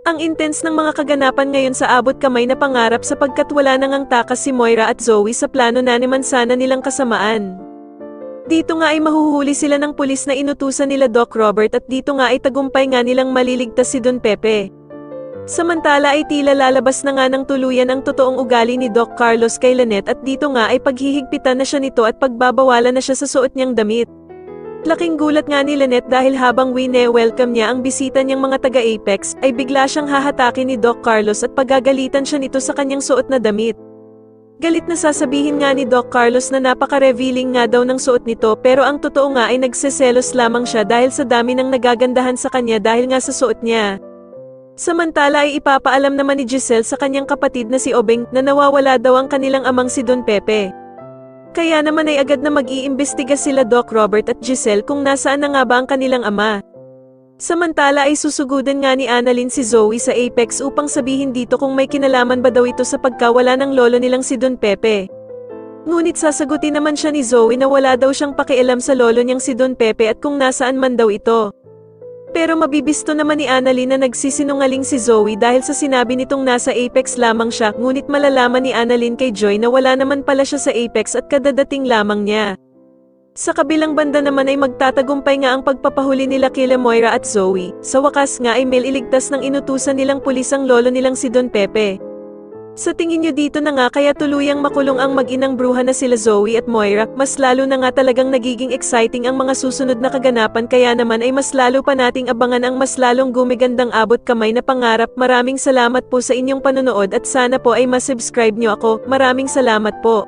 Ang intense ng mga kaganapan ngayon sa abot kamay na pangarap sapagkat wala nang ang takas si Moira at Zoe sa plano na naman sana nilang kasamaan. Dito nga ay mahuhuli sila ng pulis na inutusan nila Doc Robert at dito nga ay tagumpay nga nilang maliligtas si Don Pepe. Samantala ay tila lalabas na nga ng tuluyan ang totoong ugali ni Doc Carlos kay Lynette at dito nga ay paghihigpitan na siya nito at pagbabawalan na siya sa suot niyang damit. Laking gulat nga ni Lynette dahil habang wine-welcome niya ang bisita niyang mga taga-Apex, ay bigla siyang hahatakin ni Doc Carlos at pagagalitan siya nito sa kanyang suot na damit. Galit na sasabihin nga ni Doc Carlos na napaka-revealing nga daw ng suot nito pero ang totoo nga ay nagseselos lamang siya dahil sa dami ng nagagandahan sa kanya dahil nga sa suot niya. Samantala ay ipapaalam naman ni Giselle sa kanyang kapatid na si Obeng na nawawala daw ang kanilang amang si Don Pepe. Kaya naman ay agad na mag-iimbestiga sila Doc Robert at Giselle kung nasaan na nga ba ang kanilang ama. Samantala ay susugudan nga ni Annalyn si Zoe sa Apex upang sabihin dito kung may kinalaman ba daw ito sa pagkawala ng lolo nilang si Don Pepe. Ngunit sasagutin naman siya ni Zoe na wala daw siyang pakialam sa lolo niyang si Don Pepe at kung nasaan man daw ito. Pero mabibisto naman ni Annalyn na nagsisinungaling si Zoe dahil sa sinabi nitong nasa Apex lamang siya ngunit malalaman ni Annalyn kay Joy na wala naman pala siya sa Apex at kadadating lamang niya. Sa kabilang banda naman ay magtatagumpay nga ang pagpapahuli nila kila Moira at Zoe. Sa wakas nga ay mailigtas ng inutusan nilang pulis ang lolo nilang si Don Pepe. Sa tingin nyo dito na nga kaya tuluyang makulong ang mag-inang bruha na sila Zoe at Moira, mas lalo na nga talagang nagiging exciting ang mga susunod na kaganapan kaya naman ay mas lalo pa nating abangan ang mas lalong gumigandang abot kamay na pangarap. Maraming salamat po sa inyong panonood at sana po ay masubscribe nyo ako. Maraming salamat po.